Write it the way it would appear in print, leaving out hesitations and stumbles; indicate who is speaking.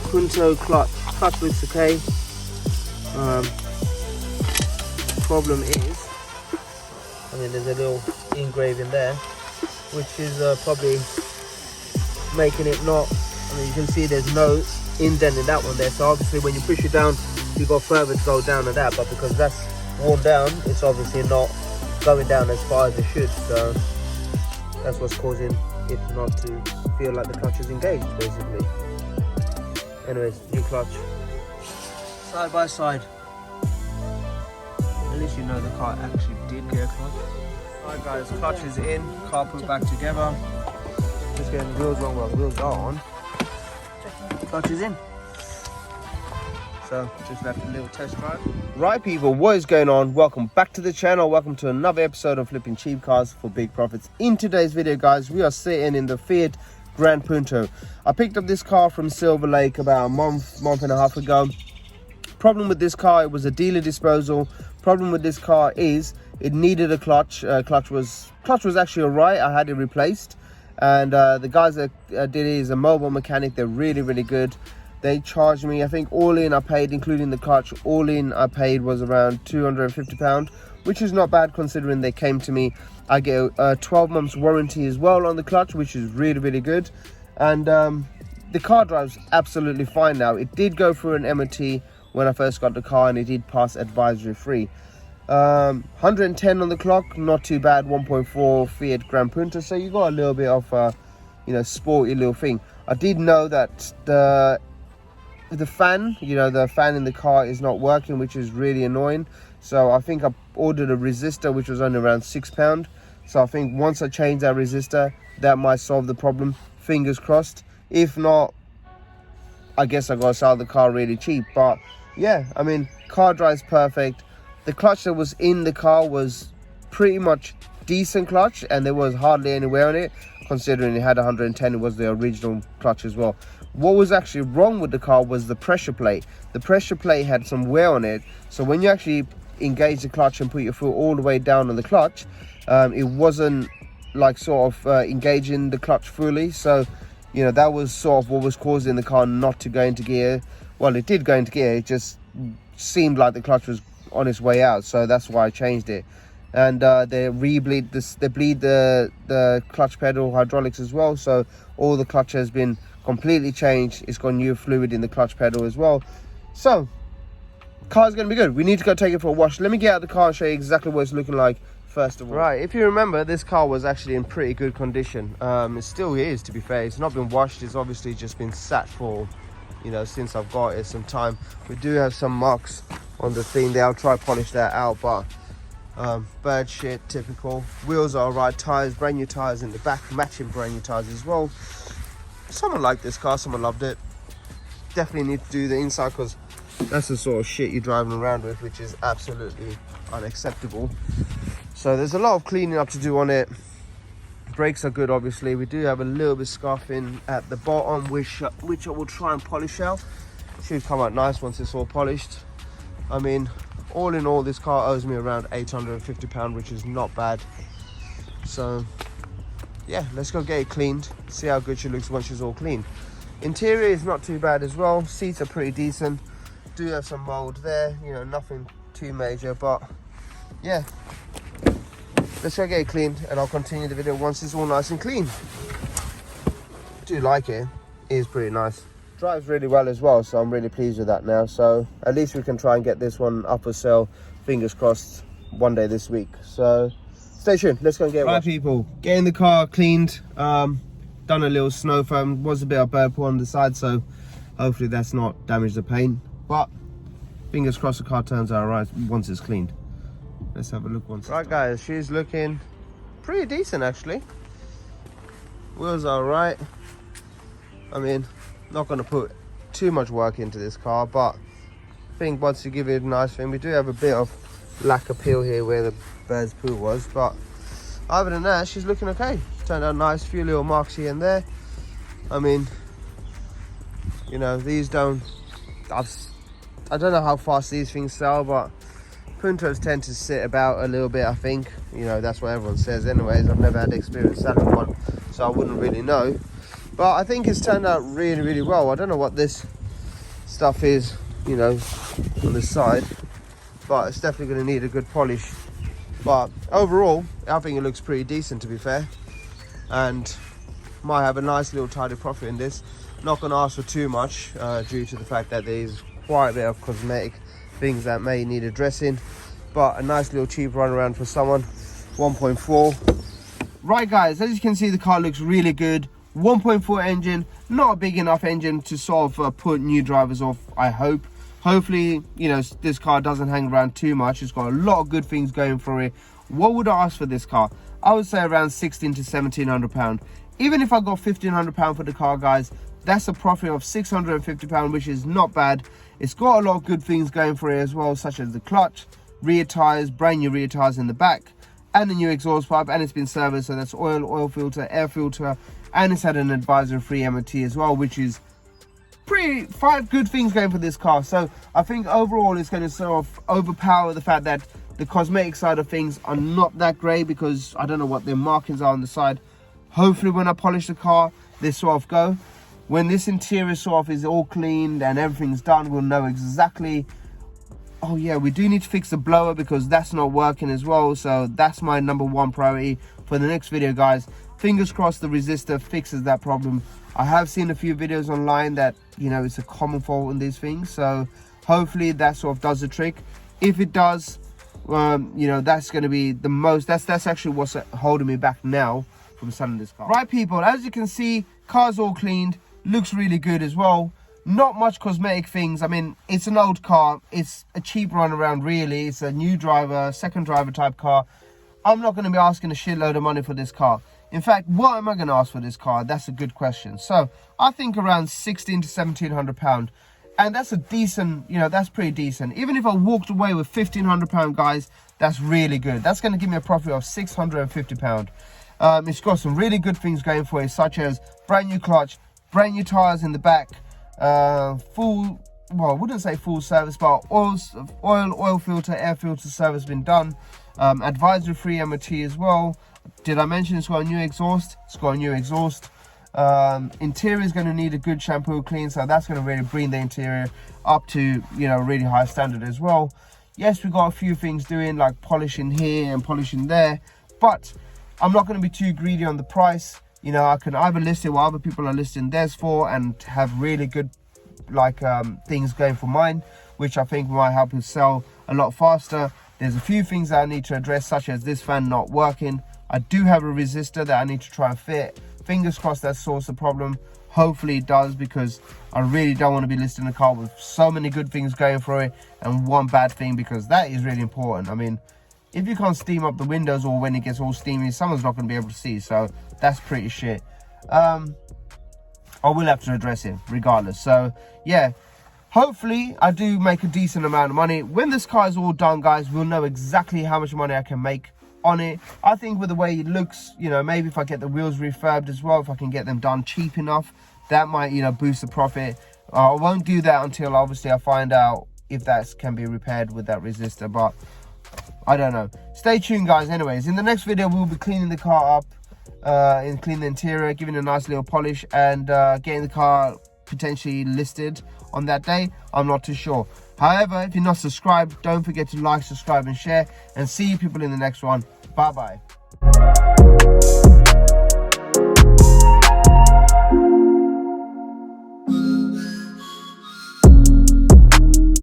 Speaker 1: Punto clutch looks okay. Problem is, I mean, there's a little engraving there, which is probably making it not, I mean, you can see there's no indent in that one there, so obviously when you push it down, you got further to go down to that, but because that's worn down, it's obviously not going down as far as it should, so that's what's causing it not to feel like the clutch is engaged, basically. Anyways, new clutch, side by side. At least you know the car actually did get a clutch. Alright guys, clutch is in, car put back together. Just getting the wheels on, well, wheels are on. Clutch is in. So just left a little test drive. Right people, what is going on? Welcome back to the channel. Welcome to another episode of Flipping Cheap Cars for Big Profits. In today's video guys, we are sitting in the Fiat Gran Punto. I picked up this car from Silver Lake about a month and a half ago. Problem with this car, it was a dealer disposal. Problem with this car is it needed a clutch. Clutch was actually alright. I had it replaced, and the guys that did it is a mobile mechanic. They're really good. They charged me, I think all in I paid, including the clutch, all in I paid was around £250, which is not bad considering they came to me. I get a 12 months warranty as well on the clutch, which is really good. And the car drives absolutely fine now. It did go through an MOT when I first got the car, and it did pass advisory free. 110 on the clock, not too bad. 1.4 Fiat Gran Punto, so you got a little bit of you know, sporty little thing. I did know that the fan, you know, the fan in the car is not working, which is really annoying. So I think I ordered a resistor, which was only around £6. So I think once I change that resistor, that might solve the problem. Fingers crossed. If not, I guess I gotta sell the car really cheap. But yeah, I mean, car drives perfect. The clutch that was in the car was pretty much decent clutch, and there was hardly any wear on it, considering it had 110. It was the original clutch as well. What was actually wrong with the car was the pressure plate. The pressure plate had some wear on it, so when you actually engage the clutch and put your foot all the way down on the clutch, it wasn't like sort of engaging the clutch fully. So you know, that was sort of what was causing the car not to go into gear. Well, it did go into gear, it just seemed like the clutch was on its way out, so that's why I changed it. And they bleed the clutch pedal hydraulics as well, so all the clutch has been completely changed. It's got new fluid in the clutch pedal as well, so car's gonna be good. We need to go take it for a wash. Let me get out of the car and show you exactly what it's looking like first of all. Right, if you remember, this car was actually in pretty good condition. It still is, to be fair. It's not been washed. It's obviously just been sat for, you know, since I've got it some time. We do have some marks on the thing there. I'll try to polish that out, but bird shit, typical. Wheels are alright. Tires, brand new tires in the back, matching brand new tires as well. Someone liked this car, someone loved it. Definitely need to do the inside, because that's the sort of shit you're driving around with, which is absolutely unacceptable. So there's a lot of cleaning up to do on it. Brakes are good, obviously. We do have a little bit scuffing at the bottom, which I will try and polish out. Should come out nice once it's all polished. I mean, all in all, this car owes me around £850, which is not bad. So yeah, let's go get it cleaned, see how good she looks once she's all clean. Interior is not too bad as well. Seats are pretty decent. Do have some mold there, you know, nothing too major, but yeah, let's go get it cleaned, and I'll continue the video once it's all nice and clean. I do like it. It is pretty nice. Drives really well as well, so I'm really pleased with that now. So at least we can try and get this one up for sale, fingers crossed, one day this week. So stay tuned, let's go and get it. Right people, getting the car cleaned, done a little snow foam. Was a bit of bird poo on the side, so hopefully that's not damaged the paint, but fingers crossed the car turns out alright once it's cleaned. Let's have a look once. Right guys, she's looking pretty decent actually. Wheels are alright. I mean, not going to put too much work into this car, but I think once you give it a nice thing, we do have a bit of lack of peel here where the bird's poo was, but other than that, she's looking okay. Turned out nice, few little marks here and there. I mean, you know, these don't, I don't know how fast these things sell, but Puntos tend to sit about a little bit, I think. You know, that's what everyone says anyways. I've never had experience selling one, so I wouldn't really know. But I think it's turned out really well. I don't know what this stuff is, you know, on the side, but it's definitely going to need a good polish. But overall, I think it looks pretty decent, to be fair, and might have a nice little tidy profit in this. Not going to ask for too much due to the fact that there's quite a bit of cosmetic things that may need addressing, but a nice little cheap run around for someone. 1.4. Right guys, as you can see, the car looks really good. 1.4 engine, not a big enough engine to sort of put new drivers off, I hope. Hopefully, you know, this car doesn't hang around too much. It's got a lot of good things going for it. What would I ask for this car? I would say around 16 to 1700 pound. Even if I got 1500 pound for the car, guys, that's a profit of 650 pound, which is not bad. It's got a lot of good things going for it as well, such as the clutch, rear tires, brand new rear tires in the back, and a new exhaust pipe, and it's been serviced, so that's oil filter, air filter, and it's had an advisory-free MOT as well, which is pretty 5 good things going for this car. So I think overall it's going to sort of overpower the fact that the cosmetic side of things are not that great, because I don't know what their markings are on the side. Hopefully when I polish the car, they sort of go. When this interior sort of is all cleaned and everything's done, we'll know exactly. Oh yeah, we do need to fix the blower because that's not working as well, so that's my #1 priority for the next video, guys. Fingers crossed the resistor fixes that problem. I have seen a few videos online that, you know, it's a common fault in these things, so hopefully that sort of does the trick. If it does, you know, that's going to be the most, that's actually what's holding me back now from selling this car. Right people, as you can see, car's all cleaned, looks really good as well. Not much cosmetic things. I mean, it's an old car, it's a cheap run around really, it's a new driver, second driver type car. I'm not going to be asking a shitload of money for this car. In fact, what am I going to ask for this car? That's a good question. So I think around 16 to 1700 pound, and that's a decent, you know, that's pretty decent. Even if I walked away with 1500 pound, guys, that's really good. That's going to give me a profit of 650 pound. It's got some really good things going for it, such as brand new clutch, brand new tires in the back, full, well, I wouldn't say full service, but oil filter, air filter service been done, advisory free MOT as well. Did I mention it's got a new exhaust? It's got a new exhaust. Interior is going to need a good shampoo clean, so that's going to really bring the interior up to, you know, really high standard as well. Yes, we got a few things doing like polishing here and polishing there, but I'm not going to be too greedy on the price. You know, I can either list it what other people are listing theirs for and have really good like things going for mine, which I think might help us sell a lot faster. There's a few things that I need to address, such as this fan not working. I do have a resistor that I need to try and fit. Fingers crossed that solves the problem. Hopefully it does, because I really don't want to be listing a car with so many good things going for it and one bad thing, because that is really important. I mean, if you can't steam up the windows, or when it gets all steamy, someone's not going to be able to see, so that's pretty shit. I will have to address it regardless. So yeah, hopefully I do make a decent amount of money. When this car is all done, guys, we'll know exactly how much money I can make on it. I think with the way it looks, you know, maybe if I get the wheels refurbed as well, if I can get them done cheap enough, that might, you know, boost the profit. I won't do that until obviously I find out if that can be repaired with that resistor, but I don't know. Stay tuned, guys. Anyways, in the next video we'll be cleaning the car up and clean the interior, giving it a nice little polish, and getting the car potentially listed on that day. I'm not too sure. However, if you're not subscribed, don't forget to like, subscribe and share, and see you people in the next one. Bye bye.